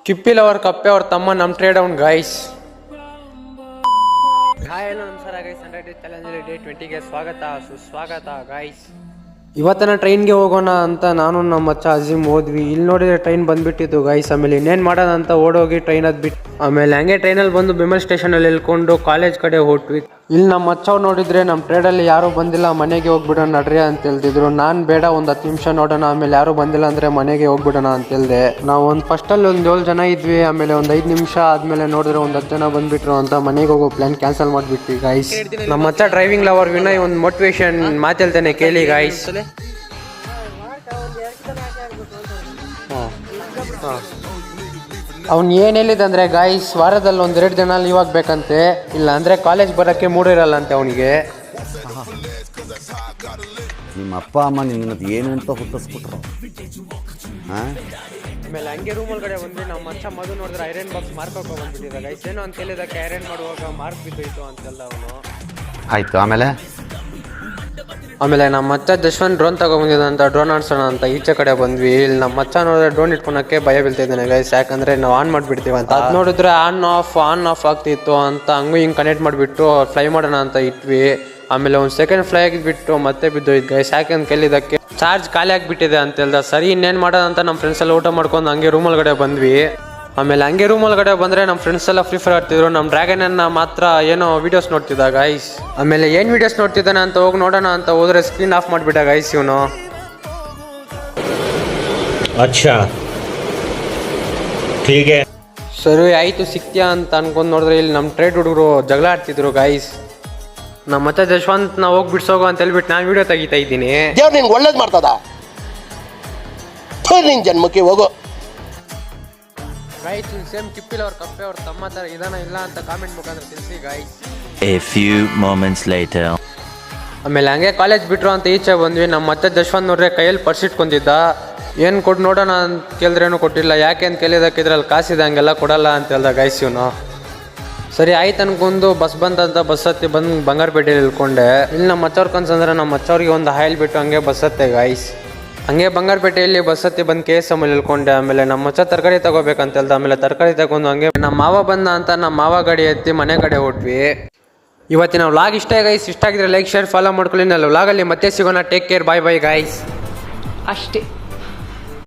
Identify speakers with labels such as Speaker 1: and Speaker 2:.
Speaker 1: ಕಿಪ್ಪಿಲ್ ಅವ್ರ ಕಪ್ಪೆ ಅವ್ರ ತಮ್ಮ ನಮ್ಮ ಟ್ರೇಡ್ ಅವ್ನ್ ಗೈಸ್. ಹಾಯ್ ಹಲೋ ನಮಸ್ಕಾರ ಗೈಸ್, 100 ಚಾಲೆಂಜ್ ಡೇ 20ಗೆ ಸ್ವಾಗತ ಸುಸ್ವಾಗತ ಗೈಸ್. ಇವತ್ತಿನ ಟ್ರೈನ್ಗೆ ಹೋಗೋಣ ಅಂತ ನಾನು ನಮ್ಮ ಮಚ್ಚ ಅಜೀಮ್ ಹೋದ್ವಿ. ಇಲ್ಲಿ ನೋಡಿದ್ರೆ ಟ್ರೈನ್ ಬಂದ್ಬಿಟ್ಟಿತ್ತು ಗೈಸ್. ಆಮೇಲೆ ಇನ್ನೇನು ಮಾಡೋಣ ಅಂತ ಓಡೋಗಿ ಟ್ರೈನ್ ಬಿಟ್ಟು ಆಮೇಲೆ ಹಂಗೆ ಟ್ರೈನಲ್ಲಿ ಬಂದು ಬೆಮಲ್ ಸ್ಟೇಷನಲ್ಲಿ ಇಳ್ಕೊಂಡು ಕಾಲೇಜ್ ಕಡೆ ಹೊಟ್ವಿ. ಇಲ್ಲಿ ನಮ್ಮ ಮಚ್ಚವ್ ನೋಡಿದ್ರೆ ನಮ್ಮ ಟ್ರೇಡಲ್ಲಿ ಯಾರೂ ಬಂದಿಲ್ಲ, ಮನೆಗೆ ಹೋಗ್ಬಿಡೋಣ ನಡ್ರಿ ಅಂತ ಹೇಳ್ತಿದ್ರು. ನಾನು ಬೇಡ, ಒಂದು 10 ನಿಮಿಷ ನೋಡೋಣ, ಆಮೇಲೆ ಯಾರೂ ಬಂದಿಲ್ಲ ಅಂದರೆ ಮನೆಗೆ ಹೋಗ್ಬಿಡೋಣ ಅಂತ ಹೇಳ್ದೆ. ನಾವು ಫಸ್ಟಲ್ಲಿ ಒಂದು 7 ಜನ ಇದ್ವಿ. ಆಮೇಲೆ ಒಂದು 5 ನಿಮಿಷ ಆದಮೇಲೆ ನೋಡಿದ್ರೆ ಒಂದು 10 ಜನ ಬಂದ್ಬಿಟ್ರು ಅಂತ ಮನೆಗೆ ಹೋಗೋ ಪ್ಲ್ಯಾನ್ ಕ್ಯಾನ್ಸಲ್ ಮಾಡಿಬಿಟ್ವಿ ಗೈಸ್. ನಮ್ಮ ಮಚ್ಚ ಡ್ರೈವಿಂಗ್ ಲವರ್ ವಿನಯ್ ಒಂದು ಮೋಟಿವೇಶನ್ ಮಾತೇಳ್ತೇನೆ ಕೇಳಿ ಗೈಸ್. ಅವ್ನು ಏನು ಹೇಳಿದಂದ್ರೆ ಗಾಯ್ಸ್, ವಾರದಲ್ಲಿ 1-2 ದಿನ ಲೀವ್ ಆಗಬೇಕಂತೆ, ಇಲ್ಲ ಅಂದರೆ ಕಾಲೇಜ್ ಬರೋಕ್ಕೆ ಮೂಡಿರಲ್ಲ ಅಂತೆ ಅವನಿಗೆ.
Speaker 2: ನಿಮ್ಮ ಅಪ್ಪ ಅಮ್ಮ ನಿನ್ನ ಏನು ಅಂತ ಹುಟ್ಟಿಸ್ಬಿಟ್ರು.
Speaker 1: ಆಮೇಲೆ ಹಂಗೆ ರೂಮಲ್ ಕಡೆ ಬಂದ್ವಿ. ನಮ್ಮ ಮಚ್ಚ ಮದು ನೋಡಿದ್ರೆ ಐರನ್ ಬಾಕ್ಸ್ ಮಾರ್ಕ್ ಬಂದ್ಬಿಟ್ಟಿದ್ದ ಗೈಸ್. ಏನೋ ಅಂತ ಹೇಳಿದಕ್ಕೆ ಐರನ್ ಮಾಡುವಾಗ ಮಾರ್ಕ್ ಬಿದ್ದೋಯ್ತು ಅಂತೆಲ್ಲ ಅವನು.
Speaker 2: ಆಯಿತು.
Speaker 1: ಆಮೇಲೆ ನಮ್ಮ ಮಚ್ಚ ಜಶ್ವಂತ್ ಡ್ರೋನ್ ತಗೊಂಡ್ಬಂದಿದ್ದಂತ ಡ್ರೋನ್ ಆಡ್ಸೋಣ ಅಂತ ಈಚೆ ಕಡೆ ಬಂದ್ವಿ. ಇಲ್ಲಿ ನಮ್ಮ ಮಚ್ಚ ನೋಡಿದ್ರೆ ಡ್ರೋನ್ ಇಟ್ಕೊಳಕ್ಕೆ ಭಯ ಬೀಳ್ತಿದ್ದಾನೆ ಗೈಸ್, ಯಾಕಂದ್ರೆ ನಾವು ಆನ್ ಮಾಡಿಬಿಡ್ತೀವಿ ಅಂತ. ಅದು ನೋಡಿದ್ರೆ ಆನ್ ಆಫ್ ಆಗ್ತಿತ್ತು ಅಂತ ಹಂಗೂ ಹಿಂಗೆ ಕನೆಕ್ಟ್ ಮಾಡಿಬಿಟ್ಟು ಫ್ಲೈ ಮಾಡೋಣ ಅಂತ ಇಟ್ವಿ. ಆಮೇಲೆ ಒಂದು ಸೆಕೆಂಡ್ ಫ್ಲೈ ಆಗಿದ್ಬಿಟ್ಟು ಮತ್ತೆ ಬಿದ್ದೋಯ್ತು ಗೈಸ್. ಯಾಕಂತ ಕೇಳಿದಕ್ಕೆ ಚಾರ್ಜ್ ಖಾಲಿ ಆಗಿಬಿಟ್ಟಿದೆ ಅಂತ ಹೇಳ್ದ. ಸರಿ ಇನ್ನೇನು ಮಾಡೋದಂತ ನಮ್ಮ ಫ್ರೆಂಡ್ಸ್ ಎಲ್ಲ ಊಟ ಮಾಡ್ಕೊಂಡು ಹಂಗೆ ರೂಮ್ ಒಳಗಡೆ ಬಂದ್ವಿ. ಆಮೇಲೆ ಹಂಗೆ ರೂಮ್ ಒಳಗಡೆ ಬಂದರೆ ನಮ್ಮ ಫ್ರೆಂಡ್ಸ್ ಎಲ್ಲ ಫ್ರೀ ಫೈರ್ ಆಡ್ತಿದ್ರು. ನಮ್ಮ ಡ್ರ್ಯಾಗನನ್ನು ಮಾತ್ರ ಏನೋ ವೀಡಿಯೋಸ್ ನೋಡ್ತಿದ್ದ ಗೈಸ್. ಆಮೇಲೆ ಏನು ವೀಡಿಯೋಸ್ ನೋಡ್ತಿದ್ದಾನೆ ಅಂತ ಹೋಗಿ ನೋಡೋಣ ಅಂತ ಹೋದ್ರೆ ಸ್ಕ್ರೀನ್ ಆಫ್ ಮಾಡಿಬಿಟ್ಟ ಗೈಸ್ ಇವನು.
Speaker 3: ಅಚ್ಚಾ ಹೀಗೆ
Speaker 1: ಸರಿ ಆಯಿತು ಸಿಕ್ತ್ಯಾ ಅಂತ ಅನ್ಕೊಂಡು ನೋಡಿದ್ರೆ ಇಲ್ಲಿ ನಮ್ಮ ಟ್ರೇಡ್ ಹುಡುಗರು ಜಗಳ ಆಡ್ತಿದ್ರು ಗೈಸ್. ನಮ್ಮ ಮತ್ತೆ ಜಶ್ವಂತ್ ನಾವು ಹೋಗಿ ಬಿಡ್ಸೋಗೋ ಅಂತ ಹೇಳ್ಬಿಟ್ಟು ನಾನು ವೀಡಿಯೋ ತೆಗಿತಾ ಇದ್ದೀನಿ.
Speaker 4: ದೇವ್ರು ನಿನ್ಗೆ ಒಳ್ಳೇದು ಮಾಡ್ತದ, ನಿನ್ ಜನ್ಮಕ್ಕೆ ಹೋಗೋ
Speaker 1: ಗೈಸ್. ಸೇಮ್ ಕಿಪ್ಪಿಲ್ ಅವ್ರ ಕಪ್ಪೆ ಅವ್ರ ತಮ್ಮ ಥರ ಇದಾನ ಇಲ್ಲ ಅಂತ ಕಾಮೆಂಟ್ ಮುಖಾಂತರ ತಿಳಿಸಿ guys.
Speaker 5: A few moments later.
Speaker 1: ಆಮೇಲೆ ಹಂಗೆ ಕಾಲೇಜ್ ಬಿಟ್ರು ಅಂತ ಈಚೆ ಬಂದ್ವಿ. ನಮ್ಮ ಮತ್ತೆ ಜಶ್ವಂತ್ ನೋಡ್ರೆ ಕೈಯಲ್ಲಿ ಪರ್ಸ್ ಇಟ್ಕೊಂಡಿದ್ದ. ಏನು ಕೊಟ್ಟು ನೋಡೋಣ ಅಂತ ಕೇಳಿದ್ರೇನು ಕೊಟ್ಟಿಲ್ಲ. ಯಾಕೆ ಅಂತ ಕೇಳಿದಕ್ಕೆ ಇದ್ರಲ್ಲಿ ಕಾಸಿದೆ, ಹಂಗೆಲ್ಲ ಕೊಡಲ್ಲ ಅಂತ ಹೇಳ್ದ ಗೈಸ್ ಇವನು. ಸರಿ ಆಯ್ತು ಅನ್ಕೊಂಡು ಬಸ್ ಬಂತಂತ ಬಸ್ ಹತ್ತಿ ಬಂದು ಬಂಗಾರಪೇಟೆಯಲ್ಲಿ ಇಳ್ಕೊಂಡೆ. ಇಲ್ಲಿ ನಮ್ಮ ಮಚ್ಚವ್ರ ಕನ್ಸಂದ್ರೆ ನಮ್ಮ ಮಚ್ಚವ್ರಿಗೆ ಒಂದು ಹಾಯಿಲ್ ಬಿಟ್ಟು ಹಂಗೆ ಬಸ್ ಹತ್ತೆ ಗೈಸ್. ಹಂಗೆ ಬಂಗಾರಪೇಟೆಯಲ್ಲಿ ಬಸ್ ಹತ್ತಿ ಬಂದು KSM ಅಲ್ಲಿ ಇಳ್ಕೊಂಡೆ. ಆಮೇಲೆ ನಮ್ಮ ಮಚ್ಚ ತರಕಾರಿ ತಗೋಬೇಕಂತ ಹೇಳ್ದ. ಆಮೇಲೆ ತರಕಾರಿ ತಗೊಂಡು ಹಂಗೆ ನಮ್ಮ ಮಾವ ಬಂದ ಅಂತ ನಮ್ಮ ಮಾವ ಗಾಡಿ ಎತ್ತಿ ಮನೆ ಕಡೆ ಹೊಟ್ವಿ. ಇವತ್ತಿನ ವ್ಲಾಗ್ ಇಷ್ಟ ಗೈಸ್. ಇಷ್ಟ ಆಗಿದ್ರೆ ಲೈಕ್ ಶೇರ್ ಫಾಲೋ ಮಾಡ್ಕೊಳ್ಳಿ. ನಾವು ವ್ಲಾಗಲ್ಲಿ ಮತ್ತೆ ಸಿಗೋಣ. ಟೇಕ್ ಕೇರ್, ಬಾಯ್ ಬಾಯ್ ಗೈಸ್.
Speaker 6: ಅಷ್ಟೇ.